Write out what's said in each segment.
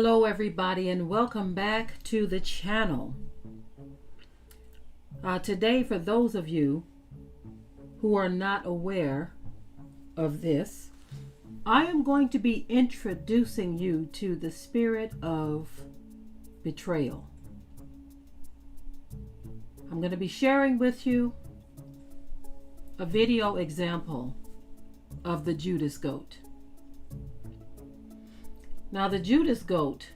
Hello everybody and welcome back to the channel. Today, for those of you who are not aware of this, I am going to be introducing you to the spirit of betrayal. I'm going to be sharing with you a video example of the Judas goat. Now, the Judas goat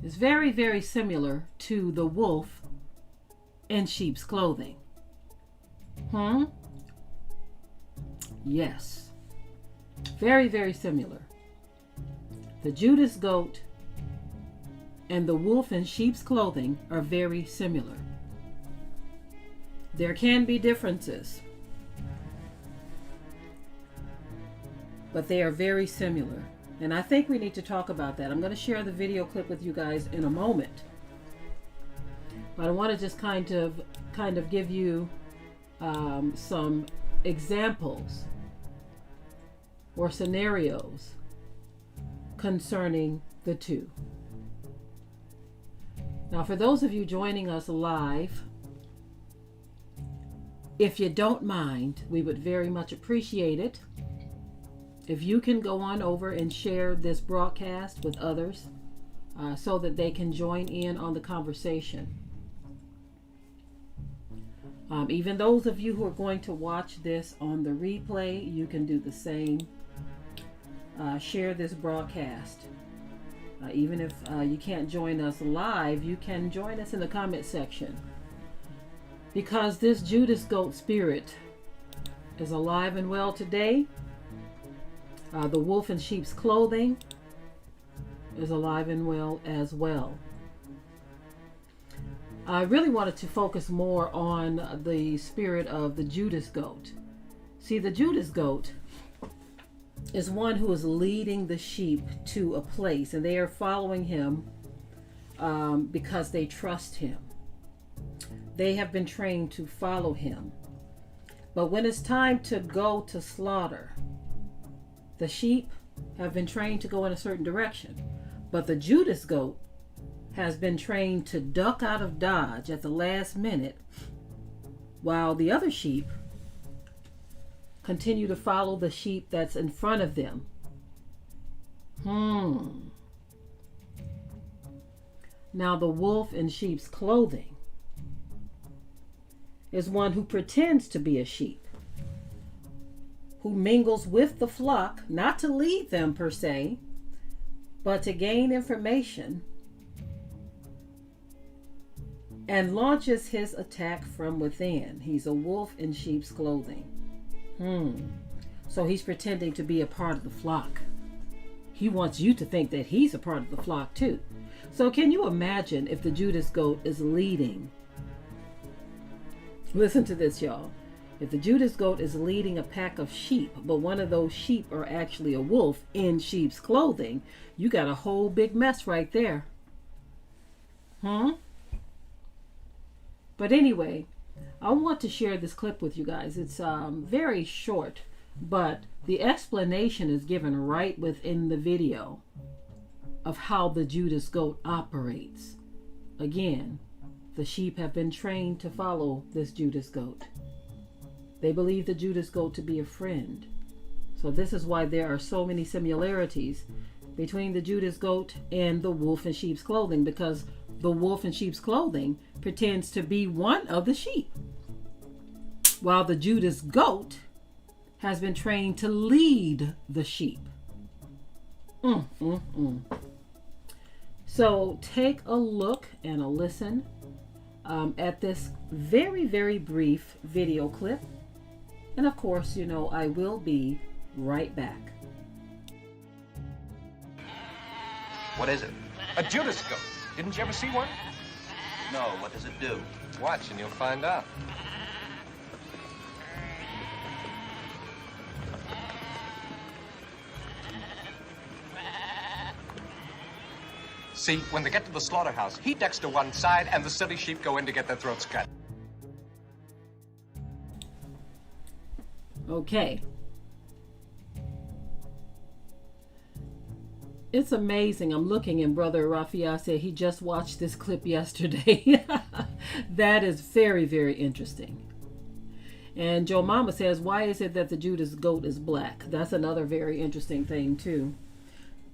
is very, very similar to the wolf in sheep's clothing. Yes. Very, very similar. The Judas goat and the wolf in sheep's clothing are very similar. There can be differences, but they are very similar. And I think we need to talk about that. I'm going to share the video clip with you guys in a moment. But I want to just kind of give you some examples or scenarios concerning the two. Now, for those of you joining us live, if you don't mind, we would very much appreciate it if you can go on over and share this broadcast with others so that they can join in on the conversation. Even those of you who are going to watch this on the replay, you can do the same. Share this broadcast. Even if you can't join us live, you can join us in the comment section. Because this Judas goat spirit is alive and well today. The wolf in sheep's clothing is alive and well as well. I really wanted to focus more on the spirit of the Judas goat. See, the Judas goat is one who is leading the sheep to a place, and they are following him because they trust him. They have been trained to follow him. But when it's time to go to slaughter, the sheep have been trained to go in a certain direction, but the Judas goat has been trained to duck out of dodge at the last minute, while the other sheep continue to follow the sheep that's in front of them. Now, the wolf in sheep's clothing is one who pretends to be a sheep, who mingles with the flock, not to lead them per se, but to gain information, and launches his attack from within. He's a wolf in sheep's clothing. So he's pretending to be a part of the flock. He wants you to think that he's a part of the flock too. So can you imagine if the Judas goat is leading? Listen to this, y'all. If the Judas goat is leading a pack of sheep, but one of those sheep are actually a wolf in sheep's clothing, you got a whole big mess right there. But anyway, I want to share this clip with you guys. It's very short, but the explanation is given right within the video of how the Judas goat operates. Again, the sheep have been trained to follow this Judas goat. They believe the Judas goat to be a friend. So this is why there are so many similarities between the Judas goat and the wolf in sheep's clothing, because the wolf in sheep's clothing pretends to be one of the sheep, while the Judas goat has been trained to lead the sheep. So take a look and a listen at this very, very brief video clip. And of course, you know, I will be right back. What is it? A Judas goat. Didn't you ever see one? No, what does it do? Watch and you'll find out. See, when they get to the slaughterhouse, he ducks to one side and the silly sheep go in to get their throats cut. Okay. It's amazing. I'm looking, and Brother Raphael said he just watched this clip yesterday. That is very, very interesting. And Joe Mama says, why is it that the Judas goat is black? That's another very interesting thing, too.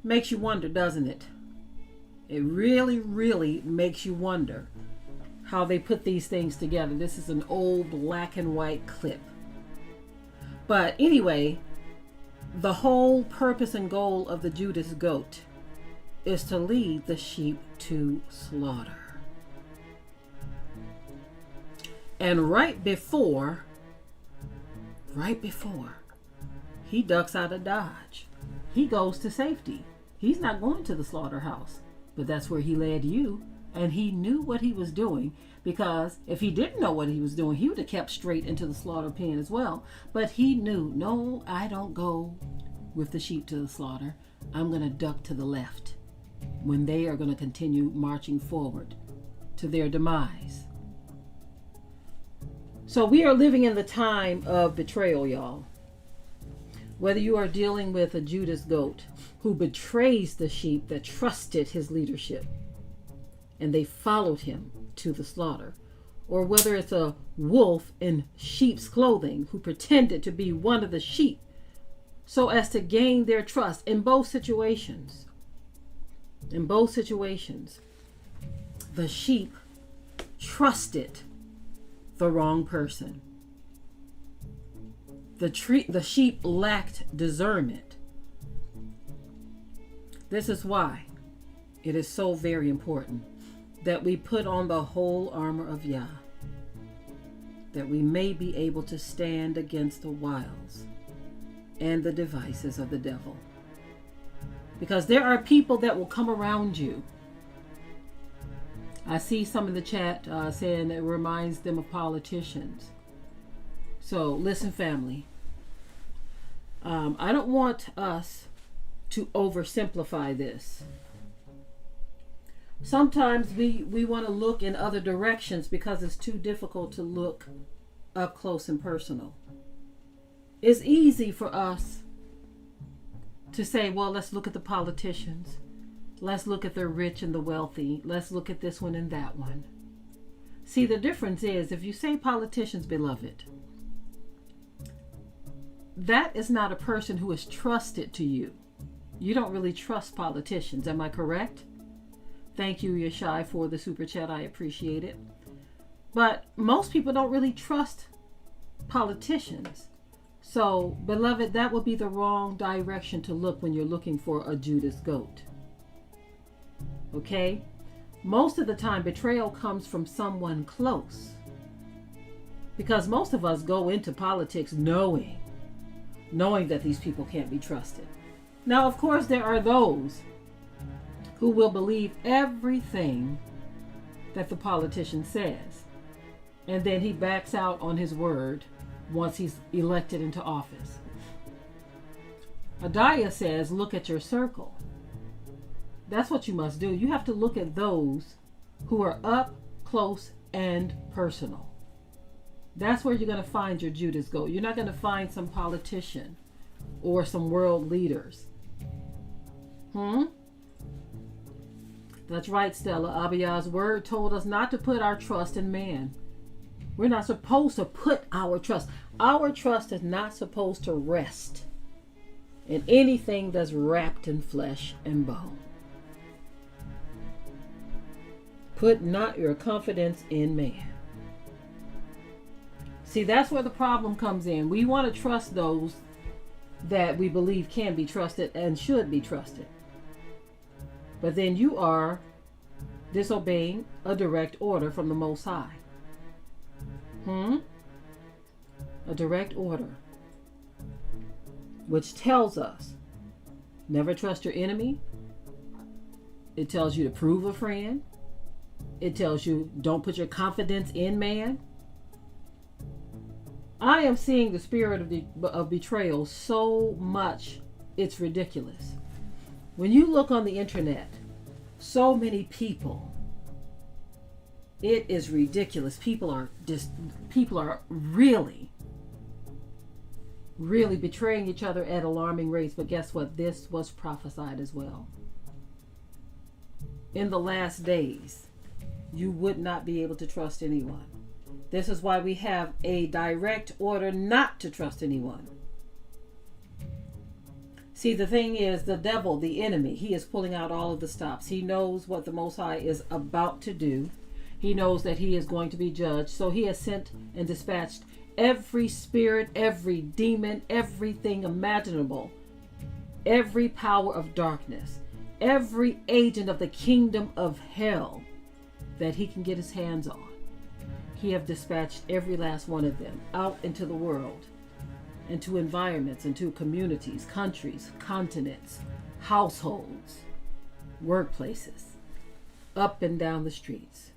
Makes you wonder, doesn't it? It really, really makes you wonder how they put these things together. This is an old black and white clip. But anyway, the whole purpose and goal of the Judas goat is to lead the sheep to slaughter. And right before he ducks out of Dodge, he goes to safety. He's not going to the slaughterhouse, but that's where he led you. And he knew what he was doing, because if he didn't know what he was doing, he would have kept straight into the slaughter pen as well. But he knew, no, I don't go with the sheep to the slaughter. I'm going to duck to the left when they are going to continue marching forward to their demise. So we are living in the time of betrayal, y'all. Whether you are dealing with a Judas goat who betrays the sheep that trusted his leadership and they followed him to the slaughter, or whether it's a wolf in sheep's clothing who pretended to be one of the sheep so as to gain their trust. In both situations, the sheep trusted the wrong person. The sheep lacked discernment. This is why it is so very important that we put on the whole armor of Yah, that we may be able to stand against the wiles and the devices of the devil. Because there are people that will come around you. I see some in the chat saying it reminds them of politicians. So listen, family. I don't want us to oversimplify this. Sometimes we want to look in other directions because it's too difficult to look up close and personal. It's easy for us to say, well, let's look at the politicians. Let's look at the rich and the wealthy. Let's look at this one and that one. See, the difference is, if you say politicians, beloved, that is not a person who is trusted to you. You don't really trust politicians. Am I correct? Thank you, Yeshai, for the super chat. I appreciate it. But most people don't really trust politicians. So, beloved, that would be the wrong direction to look when you're looking for a Judas goat. Okay? Most of the time, betrayal comes from someone close. Because most of us go into politics knowing that these people can't be trusted. Now, of course, there are those who will believe everything that the politician says, and then he backs out on his word once he's elected into office. Adiah says, look at your circle. That's what you must do. You have to look at those who are up close and personal. That's where you're going to find your Judas goat. You're not going to find some politician or some world leaders. That's right, Stella. Abiyah's word told us not to put our trust in man. We're not supposed to put our trust. Our trust is not supposed to rest in anything that's wrapped in flesh and bone. Put not your confidence in man. See, that's where the problem comes in. We want to trust those that we believe can be trusted and should be trusted. But then you are disobeying a direct order from the Most High. A direct order, which tells us, never trust your enemy. It tells you to prove a friend. It tells you, don't put your confidence in man. I am seeing the spirit of betrayal so much, it's ridiculous. When you look on the internet, so many people, it is ridiculous. People are really betraying each other at alarming rates. But guess what? This was prophesied as well. in the last days, you would not be able to trust anyone. This is why we have a direct order not to trust anyone. See, the thing is, the devil, the enemy, he is pulling out all of the stops. He knows what the Most High is about to do. He knows that he is going to be judged. So he has sent and dispatched every spirit, every demon, everything imaginable, every power of darkness, every agent of the kingdom of hell that he can get his hands on. He have dispatched every last one of them out into the world, into environments, into communities, countries, continents, households, workplaces, up and down the streets.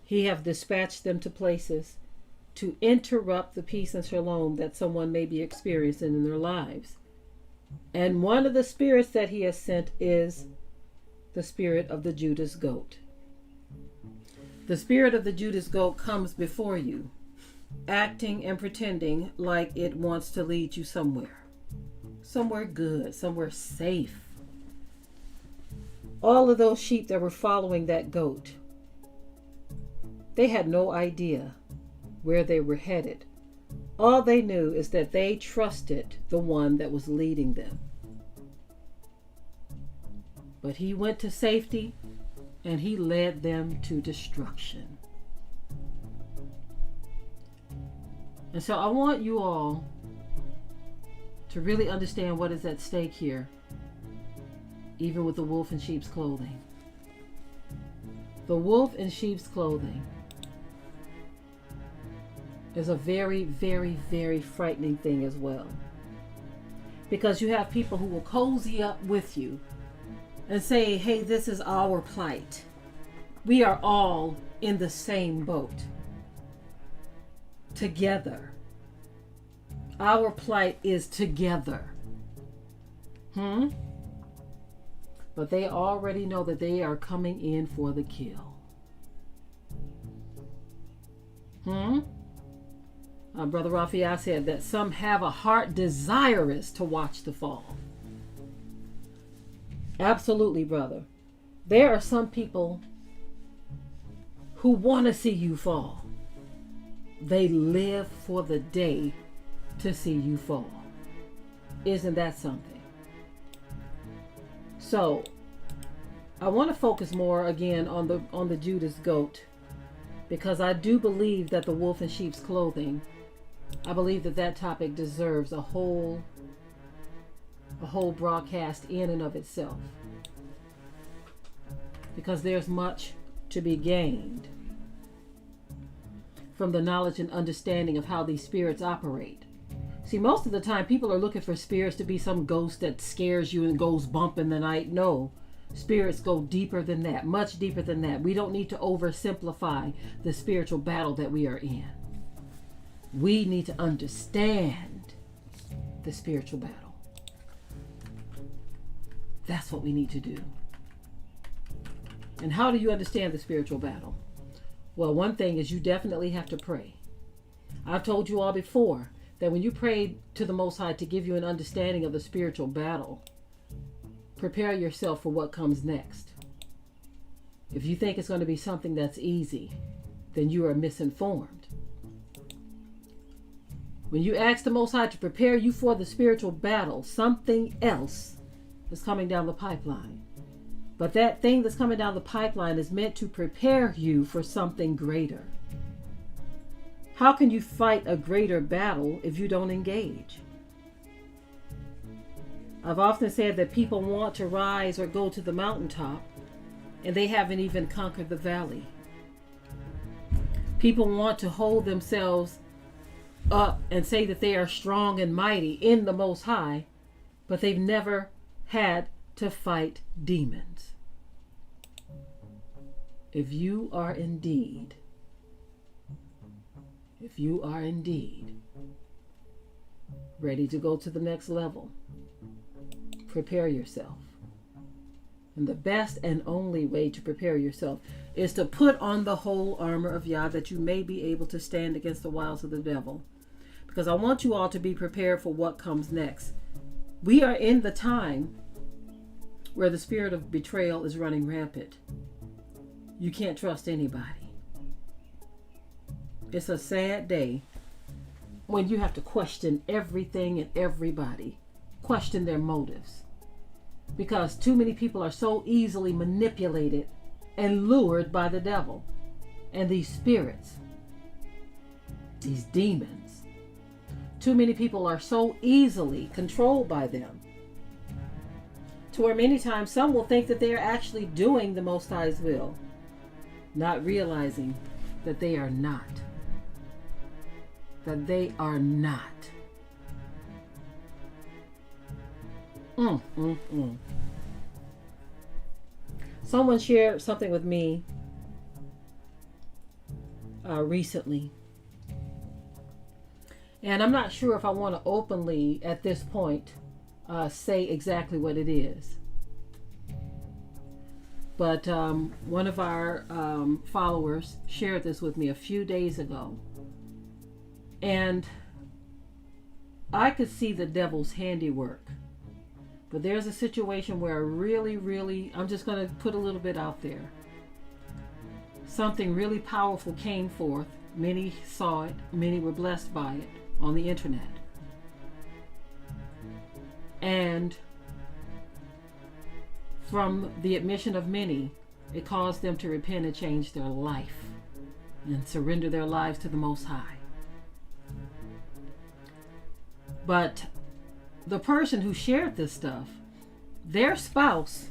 He have dispatched them to places to interrupt the peace and shalom that someone may be experiencing in their lives. And one of the spirits that he has sent is the spirit of the Judas goat. The spirit of the Judas goat comes before you, acting and pretending like it wants to lead you somewhere good, somewhere safe. All of those sheep that were following that goat, they had no idea where they were headed. All they knew is that they trusted the one that was leading them. But he went to safety and he led them to destruction. And so I want you all to really understand what is at stake here, even with the wolf in sheep's clothing. The wolf in sheep's clothing is a very, very, very frightening thing as well. Because you have people who will cozy up with you and say, hey, this is our plight. We are all in the same boat. Together. Our plight is together. But they already know that they are coming in for the kill. Brother Raphael said that some have a heart desirous to watch the fall. Absolutely, brother. There are some people who want to see you fall. They live for the day to see you fall. Isn't that something? So, I want to focus more again on the Judas goat, because I do believe that the wolf in sheep's clothing, I believe that topic deserves a whole broadcast in and of itself, because there's much to be gained from the knowledge and understanding of how these spirits operate. See, most of the time people are looking for spirits to be some ghost that scares you and goes bump in the night. No, spirits go deeper than that, much deeper than that. We don't need to oversimplify the spiritual battle that we are in. We need to understand the spiritual battle. That's what we need to do. And how do you understand the spiritual battle? Well, one thing is you definitely have to pray. I've told you all before that when you pray to the Most High to give you an understanding of the spiritual battle, prepare yourself for what comes next. If you think it's going to be something that's easy, then you are misinformed. When you ask the Most High to prepare you for the spiritual battle, something else is coming down the pipeline. But that thing that's coming down the pipeline is meant to prepare you for something greater. How can you fight a greater battle if you don't engage? I've often said that people want to rise or go to the mountaintop, and they haven't even conquered the valley. People want to hold themselves up and say that they are strong and mighty in the Most High, but they've never had to fight demons. If you are indeed ready to go to the next level, prepare yourself. And the best and only way to prepare yourself is to put on the whole armor of Yah, that you may be able to stand against the wiles of the devil. Because I want you all to be prepared for what comes next. We are in the time where the spirit of betrayal is running rampant. You can't trust anybody. It's a sad day when you have to question everything and everybody, question their motives, because too many people are so easily manipulated and lured by the devil and these spirits, these demons. Too many people are so easily controlled by them, to where many times some will think that they are actually doing the Most High's will, not realizing that they are not. That they are not. Someone shared something with me recently. And I'm not sure if I want to openly, at this point, say exactly what it is. But one of our followers shared this with me a few days ago. And I could see the devil's handiwork. But there's a situation where I'm just going to put a little bit out there. Something really powerful came forth. Many saw it. Many were blessed by it on the internet. And from the admission of many, it caused them to repent and change their life and surrender their lives to the Most High. But the person who shared this stuff, their spouse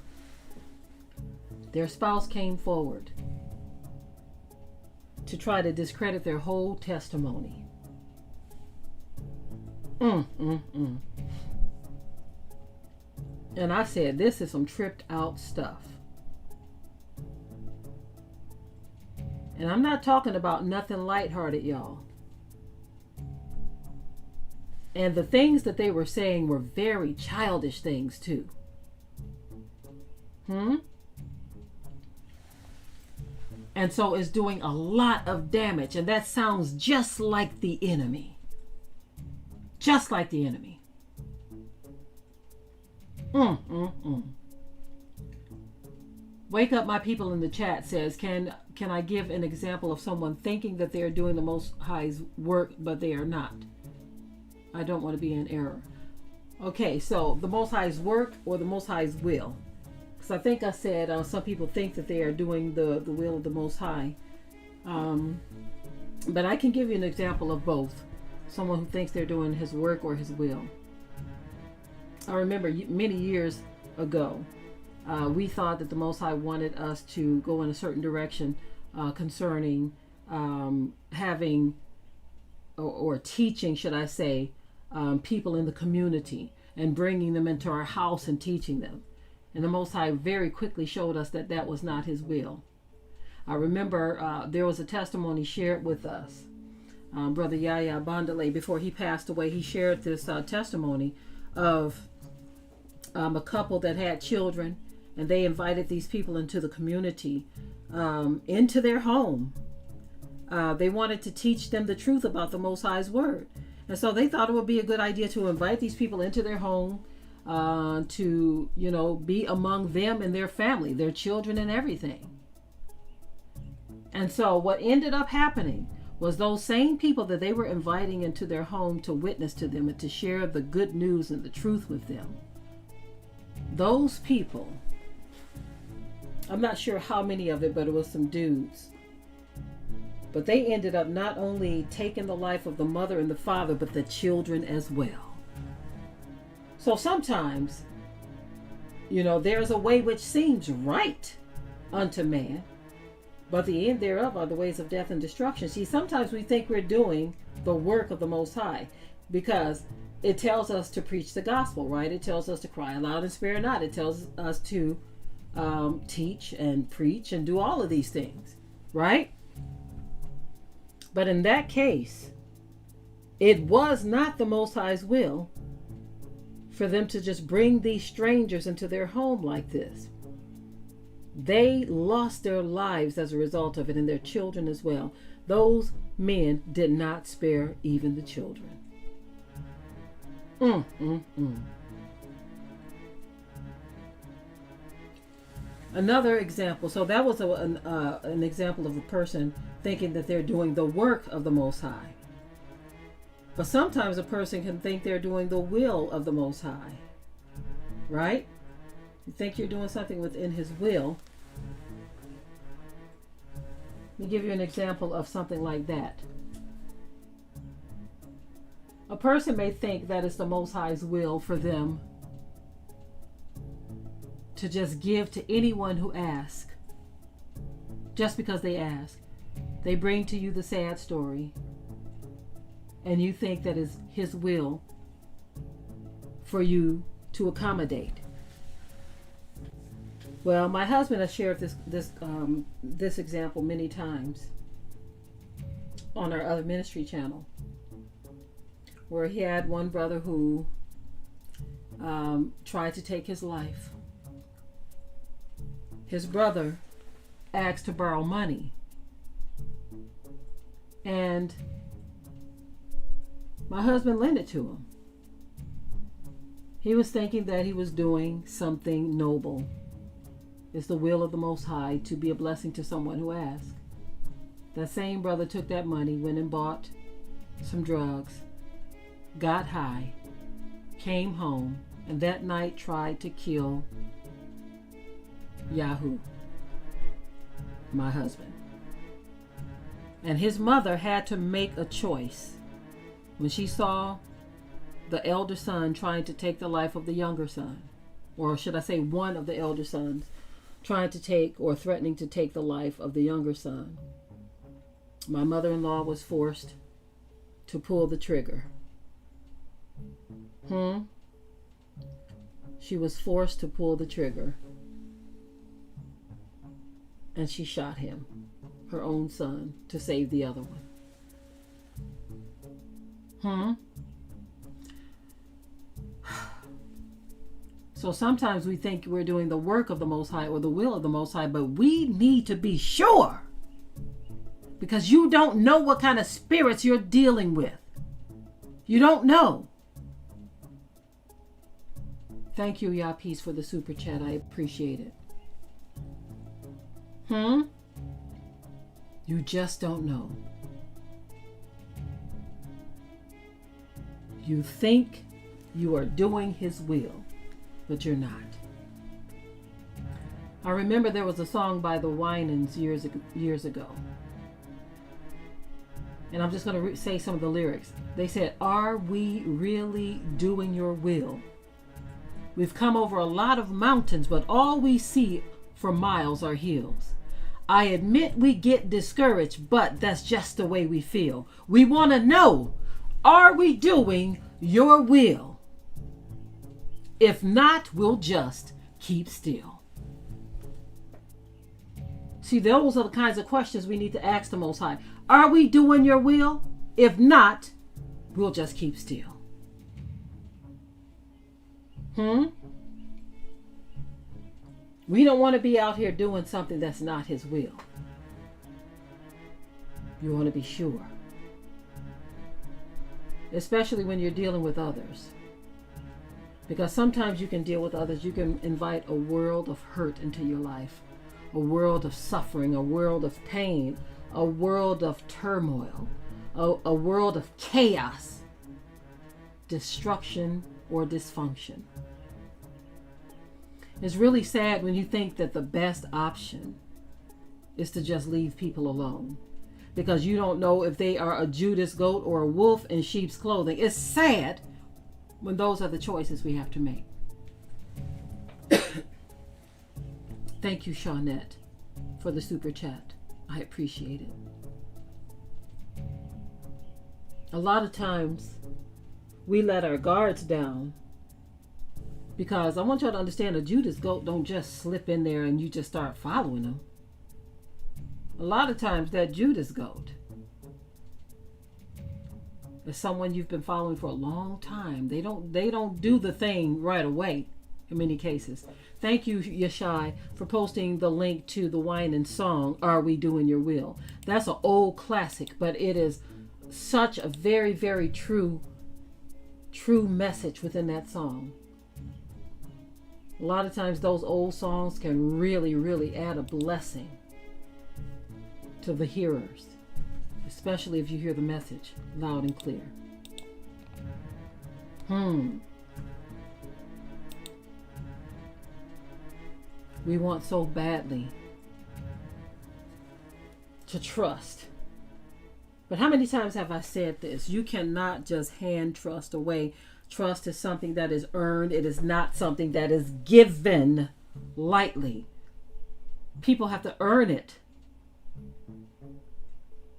came forward to try to discredit their whole testimony. And I said, this is some tripped out stuff. And I'm not talking about nothing lighthearted, y'all. And the things that they were saying were very childish things too. And so it's doing a lot of damage. And that sounds just like the enemy. Just like the enemy. Wake Up My People in the chat says, can I give an example of someone thinking that they are doing the Most High's work, but they are not? I don't want to be in error. Okay, so the Most High's work or the Most High's will? Because I think I said some people think that they are doing the will of the Most High. But I can give you an example of both. Someone who thinks they're doing his work or his will. I remember many years ago, we thought that the Most High wanted us to go in a certain direction concerning having or teaching, should I say, people in the community and bringing them into our house and teaching them. And the Most High very quickly showed us that that was not his will. I remember there was a testimony shared with us. Brother Yahya Bandale, before he passed away, he shared this testimony of a couple that had children, and they invited these people into the community, into their home. They wanted to teach them the truth about the Most High's word. And so they thought it would be a good idea to invite these people into their home to, be among them and their family, their children and everything. And so what ended up happening was those same people that they were inviting into their home to witness to them and to share the good news and the truth with them. Those people, I'm not sure how many of it, but it was some dudes. But they ended up not only taking the life of the mother and the father, but the children as well. So sometimes, there's a way which seems right unto man, but the end thereof are the ways of death and destruction. See, sometimes we think we're doing the work of the Most High because it tells us to preach the gospel, right? It tells us to cry aloud and spare not. It tells us to teach and preach and do all of these things, right? But in that case, it was not the Most High's will for them to just bring these strangers into their home like this. They lost their lives as a result of it, and their children as well. Those men did not spare even the children. Another example. So that was an example of a person thinking that they're doing the work of the Most High. But sometimes a person can think they're doing the will of the Most High. Right? You think you're doing something within His will. Let me give you an example of something like that. A person may think that it's the Most High's will for them to just give to anyone who asks, just because they ask. They bring to you the sad story, and you think that is His will for you to accommodate. Well, my husband has shared this example many times on our other ministry channel, where he had one brother who tried to take his life. His brother asked to borrow money, and my husband lent it to him. He was thinking that he was doing something noble. It's the will of the Most High to be a blessing to someone who asks. That same brother took that money, went and bought some drugs, got high, came home, and that night tried to kill Yahoo, my husband. And his mother had to make a choice when she saw the elder son trying to take the life of the younger son, or should I say one of the elder sons trying to take or threatening to take the life of the younger son. My mother-in-law was forced to pull the trigger. She was forced to pull the trigger. And she shot him, her own son, to save the other one. So sometimes we think we're doing the work of the Most High or the will of the Most High, but we need to be sure, because you don't know what kind of spirits you're dealing with. You don't know. Thank you, Yah Peace, for the super chat. I appreciate it. You just don't know. You think you are doing His will, but you're not. I remember there was a song by the Winans years ago. And I'm just going to say some of the lyrics. They said, "Are we really doing your will? We've come over a lot of mountains, but all we see for miles are hills. I admit we get discouraged, but that's just the way we feel. We want to know, are we doing your will? If not, we'll just keep still." See, those are the kinds of questions we need to ask the Most High. Are we doing your will? If not, we'll just keep still. We don't want to be out here doing something that's not His will. You want to be sure. Especially when you're dealing with others. Because sometimes you can deal with others. You can invite a world of hurt into your life. A world of suffering. A world of pain. A world of turmoil. A world of chaos. Destruction or dysfunction. It's really sad when you think that the best option is to just leave people alone, because you don't know if they are a Judas goat or a wolf in sheep's clothing. It's sad when those are the choices we have to make. Thank you, Shawnette, for the super chat. I appreciate it. A lot of times we let our guards down, because I want y'all to understand, a Judas goat don't just slip in there and you just start following them. A lot of times that Judas goat is someone you've been following for a long time. They don't do the thing right away in many cases. Thank you, Yeshai, for posting the link to the Winan song, "Are We Doing Your Will?" That's an old classic, but it is such a very, very true message within that song. A lot of times those old songs can really, really add a blessing to the hearers, especially if you hear the message loud and clear. We want so badly to trust. But how many times have I said this? You cannot just hand trust away. Trust is something that is earned. It is not something that is given lightly. People have to earn it.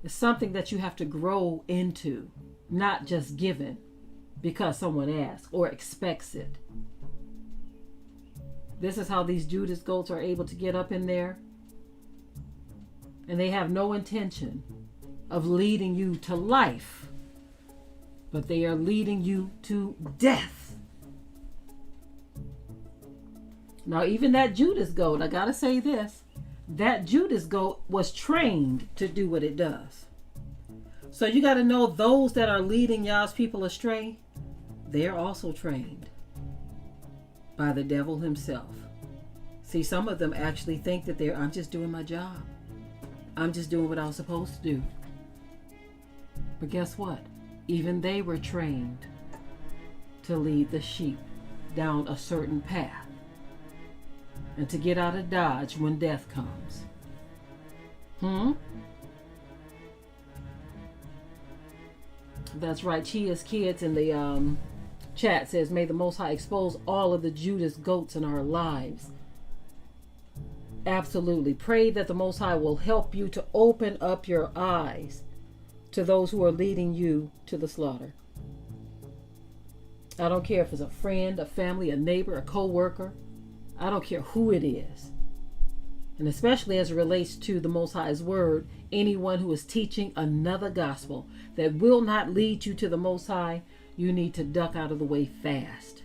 It's something that you have to grow into, not just given because someone asks or expects it. This is how these Judas goats are able to get up in there. And they have no intention of leading you to life, but they are leading you to death. Now, even that Judas goat, I gotta say this, that Judas goat was trained to do what it does. So you gotta know those that are leading y'all's people astray, they're also trained by the devil himself. See, some of them actually think that I'm just doing my job. I'm just doing what I was supposed to do. But guess what? Even they were trained to lead the sheep down a certain path and to get out of Dodge when death comes. That's right. Chia's Kids in the chat says, may the Most High expose all of the Judas goats in our lives. Absolutely. Pray that the Most High will help you to open up your eyes to those who are leading you to the slaughter. I don't care if it's a friend, a family, a neighbor, a co-worker. I don't care who it is. And especially as it relates to the Most High's word, anyone who is teaching another gospel that will not lead you to the Most High, you need to duck out of the way fast.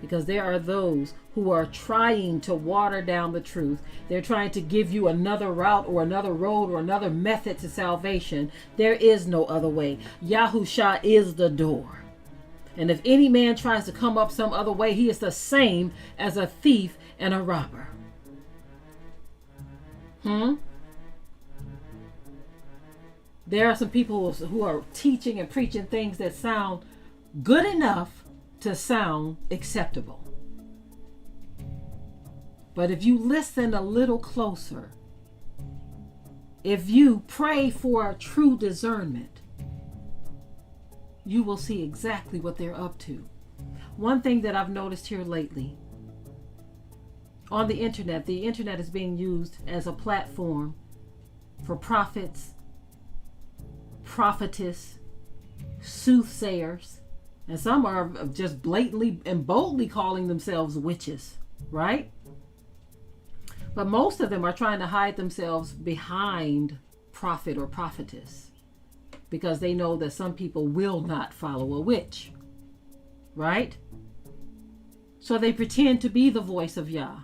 Because there are those who are trying to water down the truth. They're trying to give you another route or another road or another method to salvation. There is no other way. Yahusha is the door. And if any man tries to come up some other way, he is the same as a thief and a robber. There are some people who are teaching and preaching things that sound good enough to sound acceptable. But if you listen a little closer, if you pray for true discernment, you will see exactly what they're up to. One thing that I've noticed here lately on the internet is being used as a platform for prophets, prophetess, soothsayers, and some are just blatantly and boldly calling themselves witches, right? But most of them are trying to hide themselves behind prophet or prophetess because they know that some people will not follow a witch, right? So they pretend to be the voice of Yah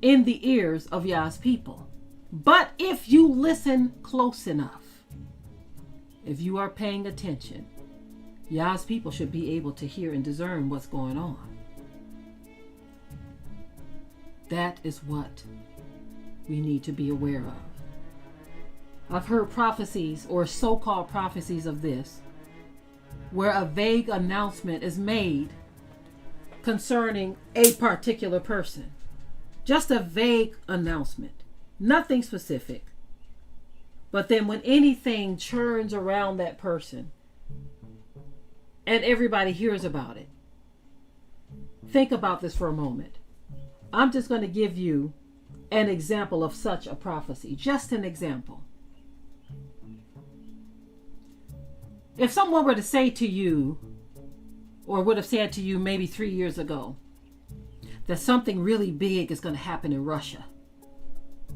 in the ears of Yah's people. But if you listen close enough, if you are paying attention, Yah's people should be able to hear and discern what's going on. That is what we need to be aware of. I've heard prophecies or so-called prophecies of this, where a vague announcement is made concerning a particular person. Just a vague announcement, nothing specific. But then when anything churns around that person and everybody hears about it, think about this for a moment. I'm just going to give you an example of such a prophecy, just an example. If someone were to say to you, or would have said to you maybe 3 years ago, that something really big is going to happen in Russia.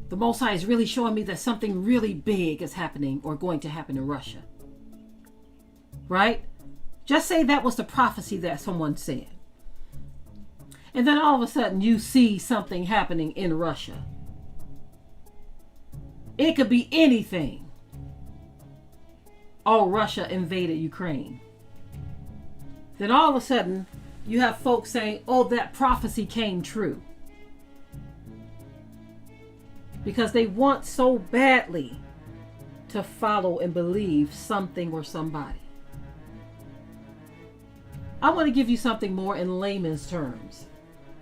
The Most High is really showing me that something really big is happening or going to happen in Russia. Right? Just say that was the prophecy that someone said. And then all of a sudden you see something happening in Russia. It could be anything. Oh, Russia invaded Ukraine. Then all of a sudden you have folks saying, oh, that prophecy came true. Because they want so badly to follow and believe something or somebody. I want to give you something more in layman's terms.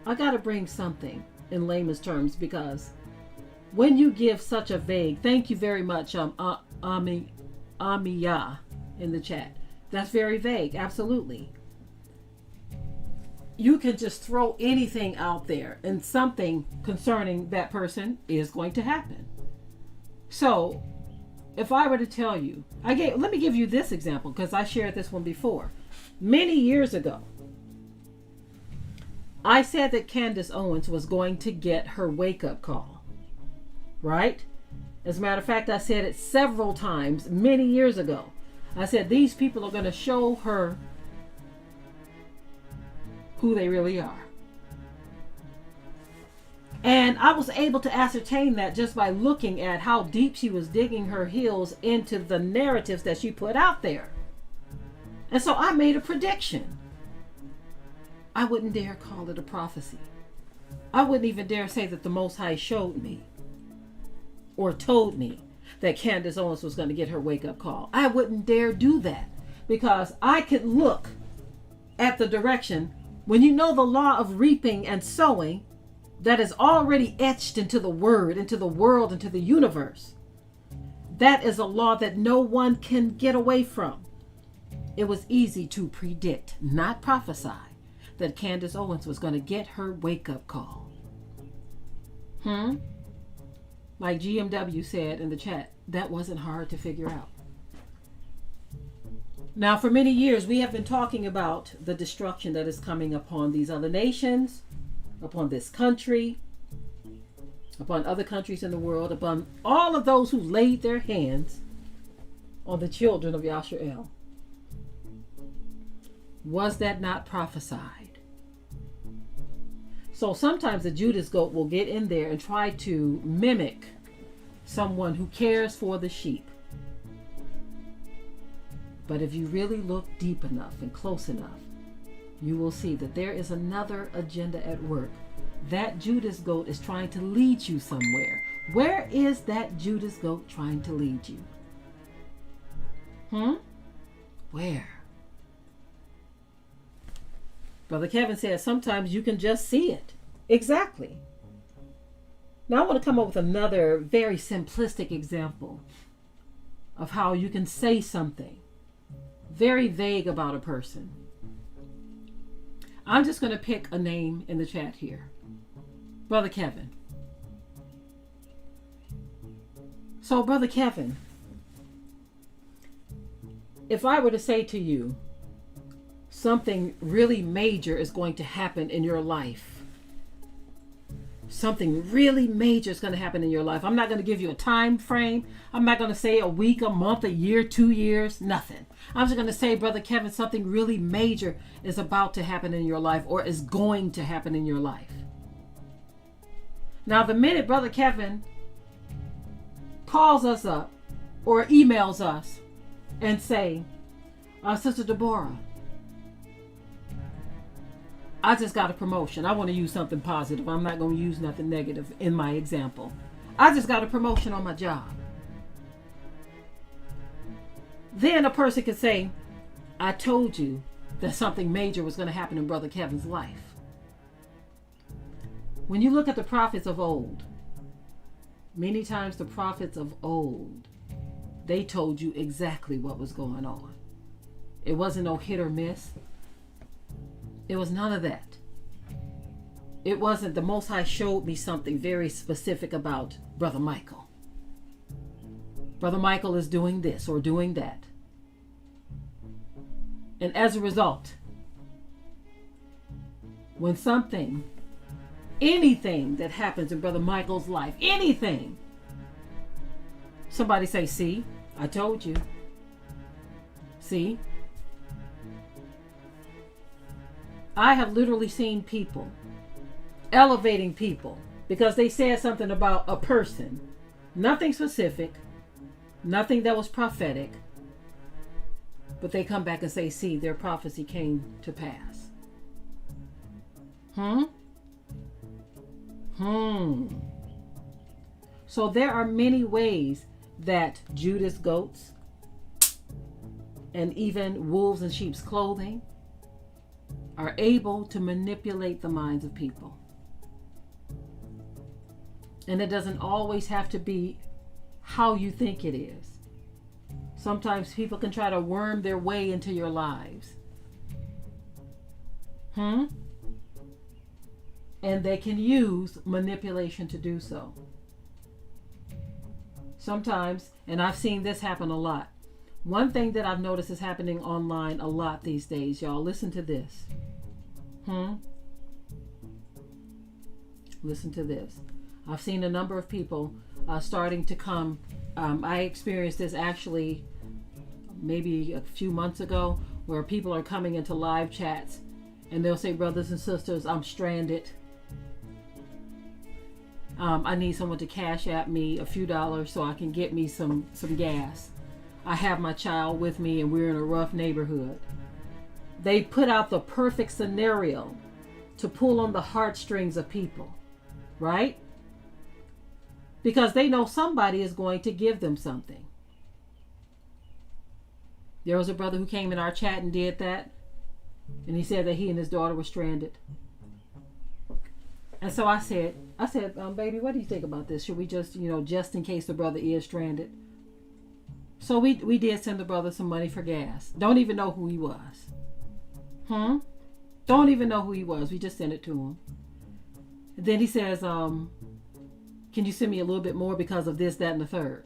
I got to bring something in layman's terms, because when you give such a vague, thank you very much, Amiya in the chat. That's very vague, absolutely. You can just throw anything out there and something concerning that person is going to happen. So if I were to tell you, let me give you this example, because I shared this one before. Many years ago, I said that Candace Owens was going to get her wake-up call, right? As a matter of fact, I said it several times many years ago. I said these people are going to show her who they really are. And I was able to ascertain that just by looking at how deep she was digging her heels into the narratives that she put out there. And so I made a prediction. I wouldn't dare call it a prophecy. I wouldn't even dare say that the Most High showed me or told me that Candace Owens was going to get her wake-up call. I wouldn't dare do that, because I could look at the direction. When you know the law of reaping and sowing, that is already etched into the word, into the world, into the universe. That is a law that no one can get away from. It was easy to predict, not prophesy, that Candace Owens was going to get her wake-up call. Like GMW said in the chat, that wasn't hard to figure out. Now, for many years, we have been talking about the destruction that is coming upon these other nations, upon this country, upon other countries in the world, upon all of those who laid their hands on the children of Yasharel. Was that not prophesied? So sometimes the Judas goat will get in there and try to mimic someone who cares for the sheep. But if you really look deep enough and close enough, you will see that there is another agenda at work. That Judas goat is trying to lead you somewhere. Where is that Judas goat trying to lead you? Where? Brother Kevin says sometimes you can just see it. Exactly. Now I want to come up with another very simplistic example of how you can say something very vague about a person. I'm just going to pick a name in the chat here. Brother Kevin. So, Brother Kevin, if I were to say to you, something really major is going to happen in your life. Something really major is going to happen in your life. I'm not going to give you a time frame. I'm not going to say a week, a month, a year, 2 years, nothing. I'm just going to say, Brother Kevin, something really major is about to happen in your life, or is going to happen in your life. Now, the minute Brother Kevin calls us up or emails us and say, Sister Deborah, I just got a promotion. I want to use something positive. I'm not going to use nothing negative in my example. I just got a promotion on my job. Then a person could say, I told you that something major was going to happen in Brother Kevin's life. When you look at the prophets of old, many times the prophets of old, they told you exactly what was going on. It wasn't no hit or miss. It was none of that. It wasn't the Most High showed me something very specific about Brother Michael. Brother Michael is doing this or doing that. And as a result, when something, anything that happens in Brother Michael's life, anything, somebody say, see, I told you. See? I have literally seen people elevating people because they said something about a person. Nothing specific, nothing that was prophetic, but they come back and say, see, their prophecy came to pass. Hmm? So there are many ways that Judas goats and even wolves in sheep's clothing are able to manipulate the minds of people. And it doesn't always have to be how you think it is. Sometimes people can try to worm their way into your lives. And they can use manipulation to do so. Sometimes, and I've seen this happen a lot. One thing that I've noticed is happening online a lot these days, y'all. Listen to this. Listen to this. I've seen a number of people starting to come. I experienced this actually maybe a few months ago, where people are coming into live chats and they'll say, brothers and sisters, I'm stranded. I need someone to cash at me a few dollars so I can get me some gas. I have my child with me and we're in a rough neighborhood. They put out the perfect scenario to pull on the heartstrings of people, right? Because they know somebody is going to give them something. There was a brother who came in our chat and did that. And he said that he and his daughter were stranded. And so I said, baby, what do you think about this? Should we just, just in case the brother is stranded? So we did send the brother some money for gas. Don't even know who he was. Don't even know who he was. We just sent it to him. And then he says, can you send me a little bit more because of this, that, and the third?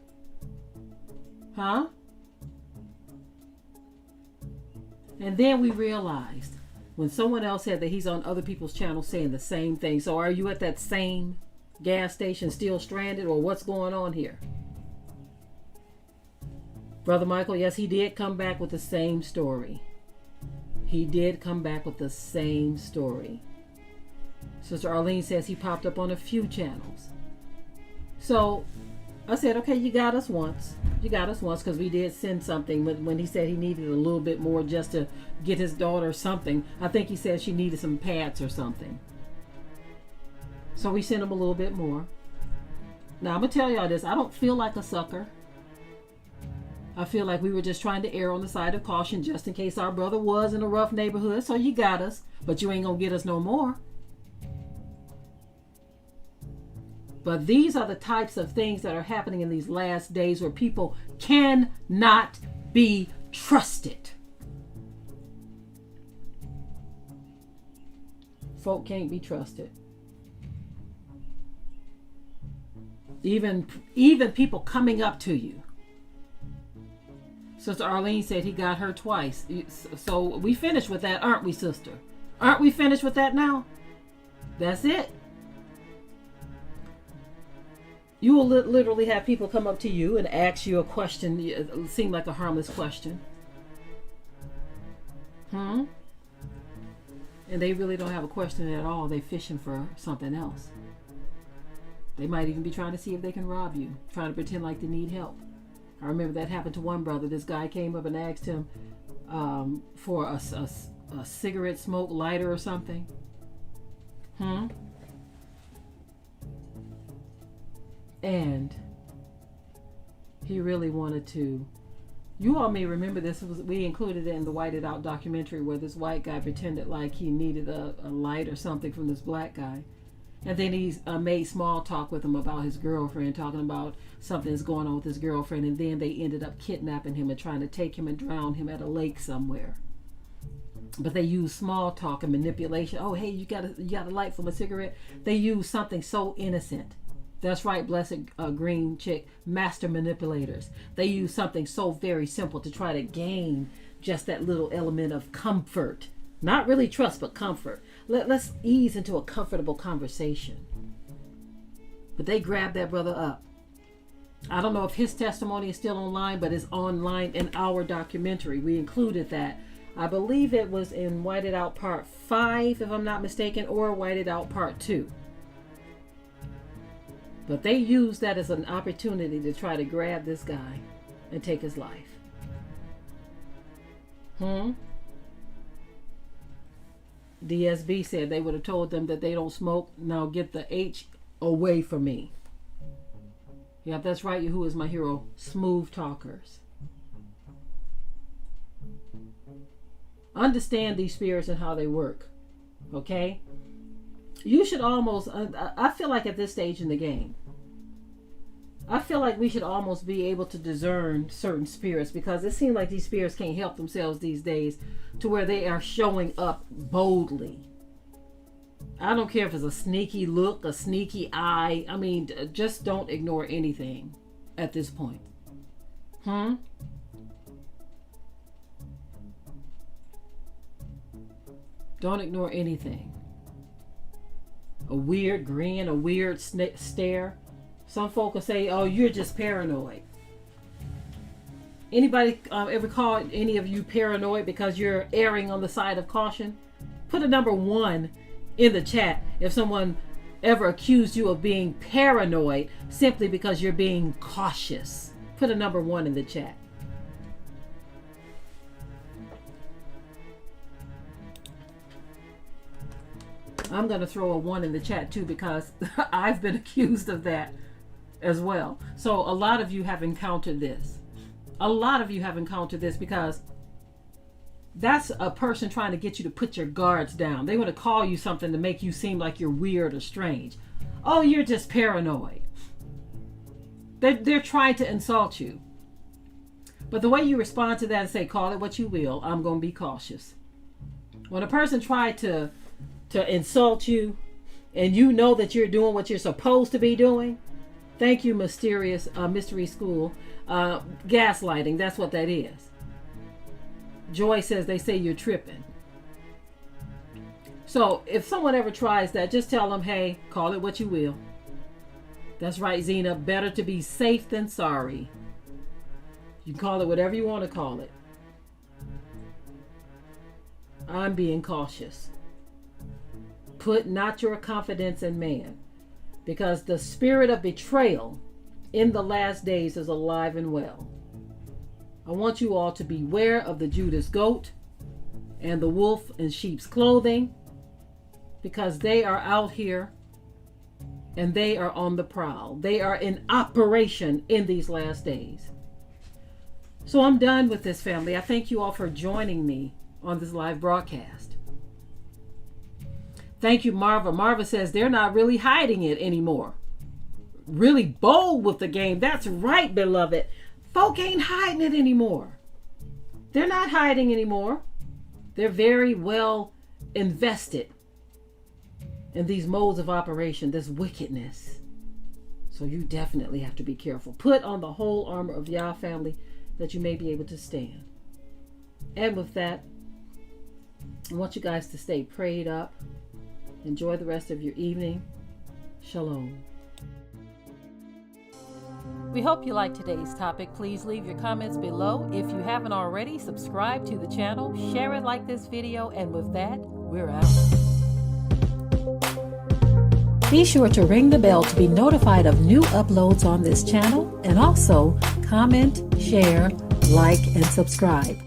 And then we realized when someone else said that he's on other people's channels saying the same thing. So are you at that same gas station still stranded, or what's going on here? Brother Michael, yes, he did come back with the same story. He did come back with the same story. Sister Arlene says he popped up on a few channels. So I said, okay, you got us once. You got us once, because we did send something when he said he needed a little bit more just to get his daughter something. I think he said she needed some pads or something. So we sent him a little bit more. Now I'm going to tell y'all this. I don't feel like a sucker. I feel like we were just trying to err on the side of caution just in case our brother was in a rough neighborhood. So you got us, but you ain't going to get us no more. But these are the types of things that are happening in these last days where people cannot be trusted. Folk can't be trusted. Even people coming up to you. Sister Arlene said he got her twice. So we finished with that, aren't we, sister? Aren't we finished with that now? That's it. You will literally have people come up to you and ask you a question. It seemed like a harmless question. And they really don't have a question at all. They're fishing for something else. They might even be trying to see if they can rob you, trying to pretend like they need help. I remember that happened to one brother. This guy came up and asked him for a cigarette smoke lighter or something. And he really wanted to. You all may remember this. We included it in the Whited Out documentary where this white guy pretended like he needed a light or something from this black guy. And then he made small talk with him about his girlfriend, talking about something's going on with his girlfriend. And then they ended up kidnapping him and trying to take him and drown him at a lake somewhere. But they used small talk and manipulation. Oh, hey, you got a light from a cigarette? They used something so innocent. That's right, blessed green chick, master manipulators. They use something so very simple to try to gain just that little element of comfort. Not really trust, but comfort. Let's ease into a comfortable conversation. But they grabbed that brother up. I don't know if his testimony is still online, but it's online in our documentary. We included that. I believe it was in Whited Out Part 5, if I'm not mistaken, or Whited Out Part 2. But they used that as an opportunity to try to grab this guy and take his life. DSB said they would have told them that they don't smoke. Now get the H away from me. Yep, that's right. Who is my hero? Smooth talkers. Understand these spirits and how they work. Okay? You should almost, I feel like at this stage in the game, I feel like we should almost be able to discern certain spirits, because it seems like these spirits can't help themselves these days to where they are showing up boldly. I don't care if it's a sneaky look, a sneaky eye. I mean, just don't ignore anything at this point. Don't ignore anything. A weird grin, a weird stare. Some folk will say, oh, you're just paranoid. Anybody ever call any of you paranoid because you're erring on the side of caution? Put a number 1 in the chat if someone ever accused you of being paranoid simply because you're being cautious. Put a number 1 in the chat. I'm going to throw a 1 in the chat too, because I've been accused of that as well. So a lot of you have encountered this. A lot of you have encountered this, because that's a person trying to get you to put your guards down. They want to call you something to make you seem like you're weird or strange. Oh, you're just paranoid. They're trying to insult you. But the way you respond to that and say, call it what you will, I'm going to be cautious. When a person tried to insult you and you know that you're doing what you're supposed to be doing, thank you, mysterious mystery school. Gaslighting, that's what that is. Joy says they say you're tripping. So if someone ever tries that, just tell them, hey, call it what you will. That's right, Zena. Better to be safe than sorry. You can call it whatever you want to call it. I'm being cautious. Put not your confidence in man, because the spirit of betrayal in the last days is alive and well. I want you all to beware of the Judas goat and the wolf in sheep's clothing, because they are out here and they are on the prowl. They are in operation in these last days. So I'm done with this, family. I thank you all for joining me on this live broadcast. Thank you, Marva. Marva says they're not really hiding it anymore. Really bold with the game. That's right, beloved. Folk ain't hiding it anymore. They're not hiding anymore. They're very well invested in these modes of operation, this wickedness. So you definitely have to be careful. Put on the whole armor of Yah, family, that you may be able to stand. And with that, I want you guys to stay prayed up. Enjoy the rest of your evening. Shalom. We hope you liked today's topic. Please leave your comments below. If you haven't already, subscribe to the channel, share it like this video, and with that, we're out. Be sure to ring the bell to be notified of new uploads on this channel, and also comment, share, like, and subscribe.